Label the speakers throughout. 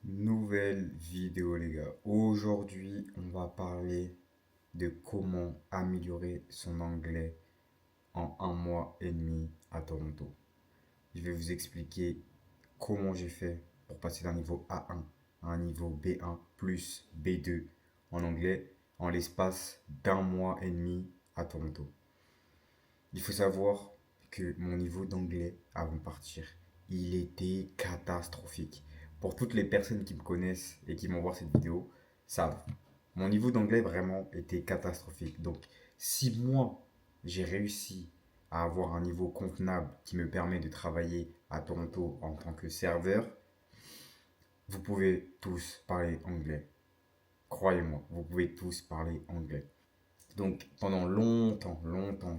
Speaker 1: Nouvelle vidéo les gars. Aujourd'hui, on va parler de comment améliorer son anglais en 1 mois et demi à Toronto. Je vais vous expliquer comment j'ai fait pour passer d'un niveau A1 à un niveau B1 plus B2 en anglais en l'espace d'1 mois et demi à Toronto. Il faut savoir que mon niveau d'anglais avant de partir, il était catastrophique. Pour toutes les personnes qui me connaissent et qui vont voir cette vidéo, savent. Mon niveau d'anglais vraiment était catastrophique. Donc, si moi, j'ai réussi à avoir un niveau convenable qui me permet de travailler à Toronto en tant que serveur, vous pouvez tous parler anglais. Croyez-moi, vous pouvez tous parler anglais. Donc pendant longtemps,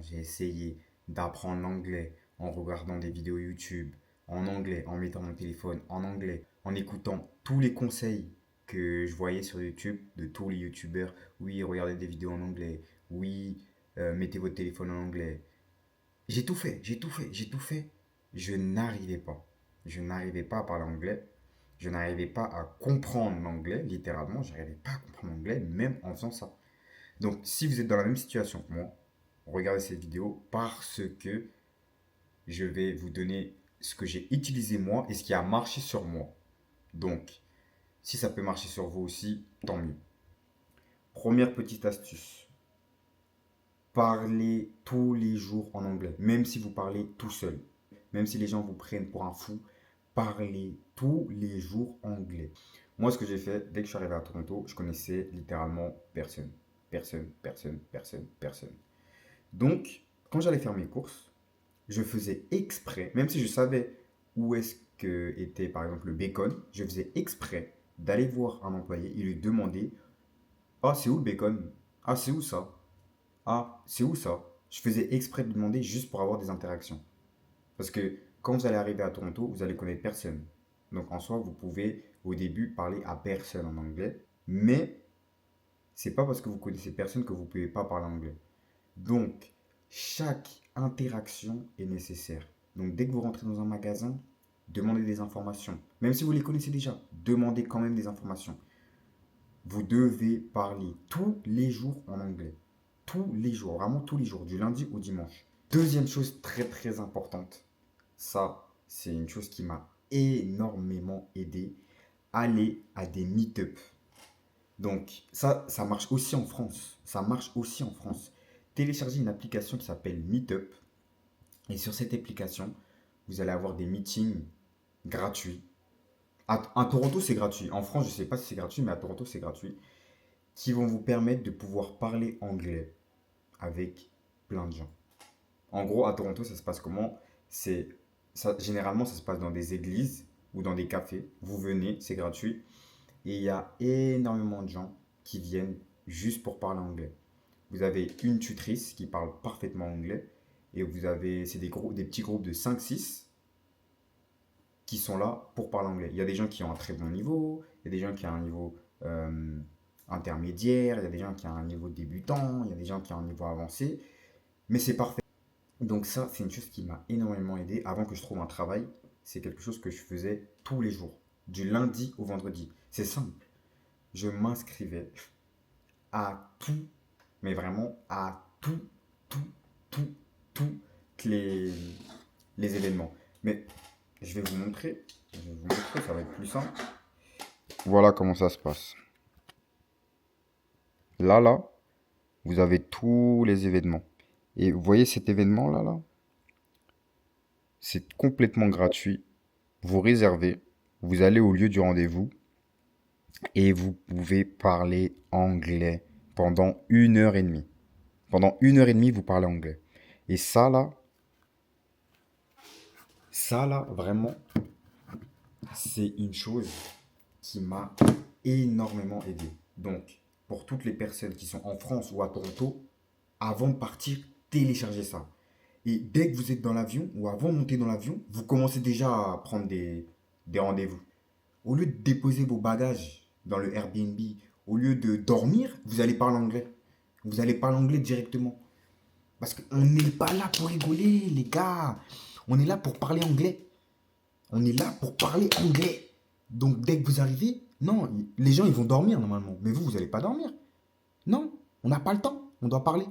Speaker 1: j'ai essayé d'apprendre l'anglais en regardant des vidéos YouTube en anglais, en mettant mon téléphone en anglais, en écoutant tous les conseils que je voyais sur YouTube de tous les YouTubeurs. Oui, regardez des vidéos en anglais. Oui, mettez votre téléphone en anglais. J'ai tout fait, j'ai tout fait, j'ai tout fait. Je n'arrivais pas. Je n'arrivais pas à parler anglais. Je n'arrivais pas à comprendre l'anglais, littéralement. Je n'arrivais pas à comprendre l'anglais, même en faisant ça. Donc, si vous êtes dans la même situation que moi, regardez cette vidéo parce que je vais vous donner ce que j'ai utilisé moi et ce qui a marché sur moi. Donc, si ça peut marcher sur vous aussi, tant mieux. Première petite astuce. Parlez tous les jours en anglais, même si vous parlez tout seul. Même si les gens vous prennent pour un fou, parlez tous les jours anglais. Moi, ce que j'ai fait, dès que je suis arrivé à Toronto, je connaissais littéralement personne. Personne. Donc, quand j'allais faire mes courses, je faisais exprès, même si je savais où est-ce que était par exemple le bacon, je faisais exprès d'aller voir un employé et lui demander: Ah, c'est où le bacon? Ah, c'est où ça? Ah, c'est où ça? Je faisais exprès de demander juste pour avoir des interactions. Parce que quand vous allez arriver à Toronto, vous allez connaître personne. Donc en soi, vous pouvez au début parler à personne en anglais, mais c'est pas parce que vous connaissez personne que vous ne pouvez pas parler anglais. Donc, chaque interaction est nécessaire. Donc, dès que vous rentrez dans un magasin, demandez des informations. Même si vous les connaissez déjà, demandez quand même des informations. Vous devez parler tous les jours en anglais. Tous les jours, vraiment tous les jours, du lundi au dimanche. Deuxième chose très importante, ça, c'est une chose qui m'a énormément aidé. Aller à des meet-up. Donc, ça marche aussi en France. Ça marche aussi en France. Téléchargez une application qui s'appelle Meetup. Et sur cette application, vous allez avoir des meetings gratuits. À Toronto, c'est gratuit. En France, je ne sais pas si c'est gratuit, mais à Toronto, c'est gratuit. Qui vont vous permettre de pouvoir parler anglais avec plein de gens. En gros, à Toronto, ça se passe comment? Généralement, ça se passe dans des églises ou dans des cafés. Vous venez, c'est gratuit. Et il y a énormément de gens qui viennent juste pour parler anglais. Vous avez une tutrice qui parle parfaitement anglais. Et c'est des petits groupes de 5-6 qui sont là pour parler anglais. Il y a des gens qui ont un très bon niveau, il y a des gens qui ont un niveau intermédiaire, il y a des gens qui ont un niveau débutant, il y a des gens qui ont un niveau avancé. Mais c'est parfait. Donc ça, c'est une chose qui m'a énormément aidé avant que je trouve un travail. C'est quelque chose que je faisais tous les jours, du lundi au vendredi. C'est simple. Je m'inscrivais à tout, mais vraiment à tout, tout, toutes les événements. Mais je vais vous montrer. Je vais vous montrer, ça va être plus simple. Voilà comment ça se passe. Là, vous avez tous les événements. Et vous voyez cet événement-là, c'est complètement gratuit. Vous réservez, vous allez au lieu du rendez-vous et vous pouvez parler anglais pendant 1 heure et demie. Pendant 1 heure et demie, vous parlez anglais. Et ça là, vraiment, c'est une chose qui m'a énormément aidé. Donc, pour toutes les personnes qui sont en France ou à Toronto, avant de partir, téléchargez ça. Et dès que vous êtes dans l'avion ou avant de monter dans l'avion, vous commencez déjà à prendre des rendez-vous. Au lieu de déposer vos bagages dans le Airbnb, au lieu de dormir, vous allez parler anglais. Vous allez parler anglais directement. Parce qu'on n'est pas là pour rigoler, les gars. On est là pour parler anglais. On est là pour parler anglais. Donc dès que vous arrivez, non, les gens ils vont dormir normalement. Mais vous n'allez pas dormir. Non, on n'a pas le temps, on doit parler.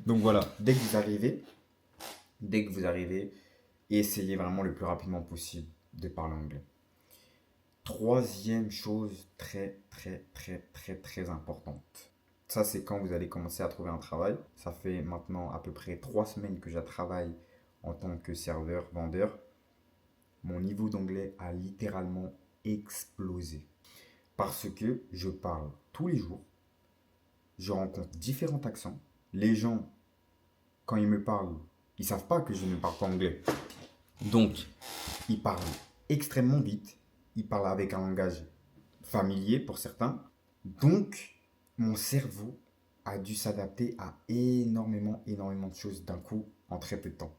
Speaker 1: Donc voilà, dès que vous arrivez, essayez vraiment le plus rapidement possible de parler anglais. Troisième chose très très très très très importante. Ça c'est quand vous allez commencer à trouver un travail. Ça fait maintenant à peu près 3 semaines que je travaille en tant que serveur, vendeur. Mon niveau d'anglais a littéralement explosé. Parce que je parle tous les jours, je rencontre différents accents. Les gens, quand ils me parlent, ils savent pas que je ne parle pas anglais. Donc, ils parlent extrêmement vite. Ils parlent avec un langage familier pour certains. Donc, mon cerveau a dû s'adapter à énormément de choses d'un coup en très peu de temps.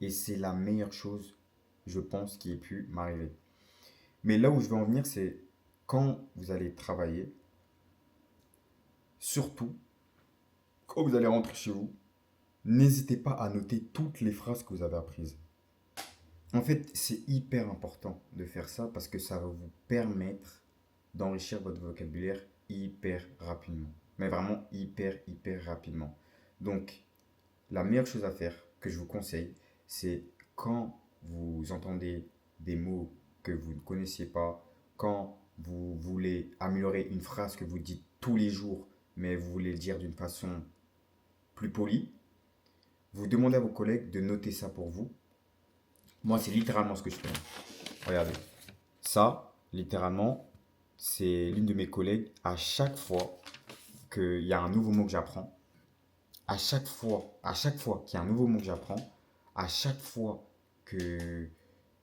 Speaker 1: Et c'est la meilleure chose, je pense, qui ait pu m'arriver. Mais là où je veux en venir, c'est quand vous allez travailler, surtout quand vous allez rentrer chez vous, n'hésitez pas à noter toutes les phrases que vous avez apprises. En fait, c'est hyper important de faire ça parce que ça va vous permettre d'enrichir votre vocabulaire hyper rapidement. Mais vraiment hyper rapidement. Donc, la meilleure chose à faire que je vous conseille, c'est quand vous entendez des mots que vous ne connaissiez pas, quand vous voulez améliorer une phrase que vous dites tous les jours, mais vous voulez le dire d'une façon plus polie, vous demandez à vos collègues de noter ça pour vous. Moi, c'est littéralement ce que je fais. Regardez. Ça, littéralement, c'est l'une de mes collègues. À chaque fois qu'il y a un nouveau mot que j'apprends, à chaque fois qu'il y a un nouveau mot que j'apprends, à chaque fois que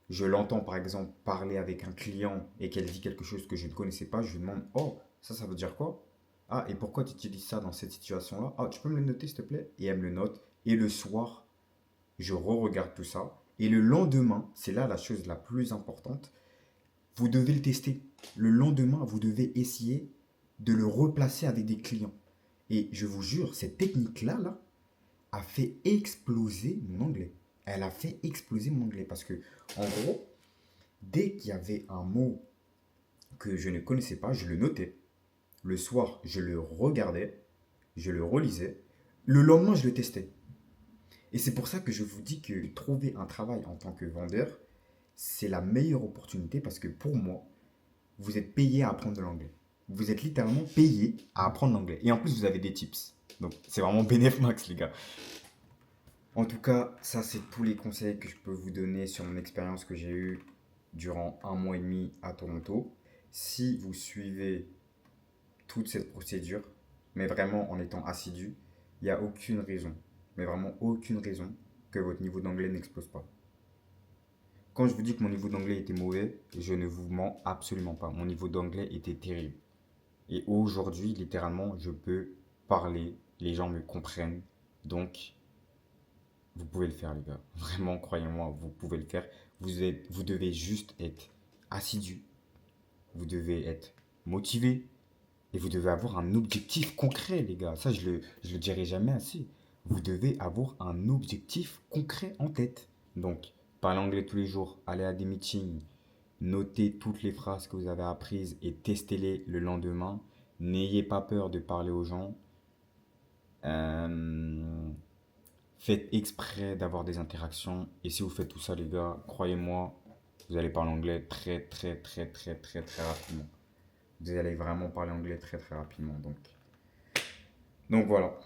Speaker 1: je l'entends par exemple parler avec un client et qu'elle dit quelque chose que je ne connaissais pas, je lui demande: Oh, ça veut dire quoi? Ah, et pourquoi tu utilises ça dans cette situation-là? Ah, tu peux me le noter s'il te plaît? Et elle me le note. Et le soir, je re-regarde tout ça. Et le lendemain, c'est là la chose la plus importante, vous devez le tester. Le lendemain, vous devez essayer de le replacer avec des clients. Et je vous jure, cette technique-là, a fait exploser mon anglais. Elle a fait exploser mon anglais parce que, en gros, dès qu'il y avait un mot que je ne connaissais pas, je le notais. Le soir, je le regardais, je le relisais. Le lendemain, je le testais. Et c'est pour ça que je vous dis que trouver un travail en tant que vendeur, c'est la meilleure opportunité parce que pour moi, vous êtes payé à apprendre de l'anglais. Vous êtes littéralement payé à apprendre l'anglais. Et en plus, vous avez des tips. Donc, c'est vraiment bénéf max, les gars. En tout cas, ça, c'est tous les conseils que je peux vous donner sur mon expérience que j'ai eue durant 1 mois et demi à Toronto. Si vous suivez toute cette procédure, mais vraiment en étant assidu, il n'y a aucune raison, mais vraiment aucune raison que votre niveau d'anglais n'explose pas. Quand je vous dis que mon niveau d'anglais était mauvais, je ne vous mens absolument pas. Mon niveau d'anglais était terrible. Et aujourd'hui, littéralement, je peux parler, les gens me comprennent. Donc, vous pouvez le faire, les gars. Vraiment, croyez-moi, vous pouvez le faire. Vous devez juste être assidu. Vous devez être motivé. Et vous devez avoir un objectif concret, les gars. Ça, je le dirai jamais assez. Vous devez avoir un objectif concret en tête. Donc, parlez anglais tous les jours, allez à des meetings, notez toutes les phrases que vous avez apprises et testez-les le lendemain. N'ayez pas peur de parler aux gens. Euh, Faites exprès d'avoir des interactions. Et si vous faites tout ça, les gars, croyez-moi, vous allez parler anglais très rapidement. Vous allez vraiment parler anglais très rapidement. Donc voilà.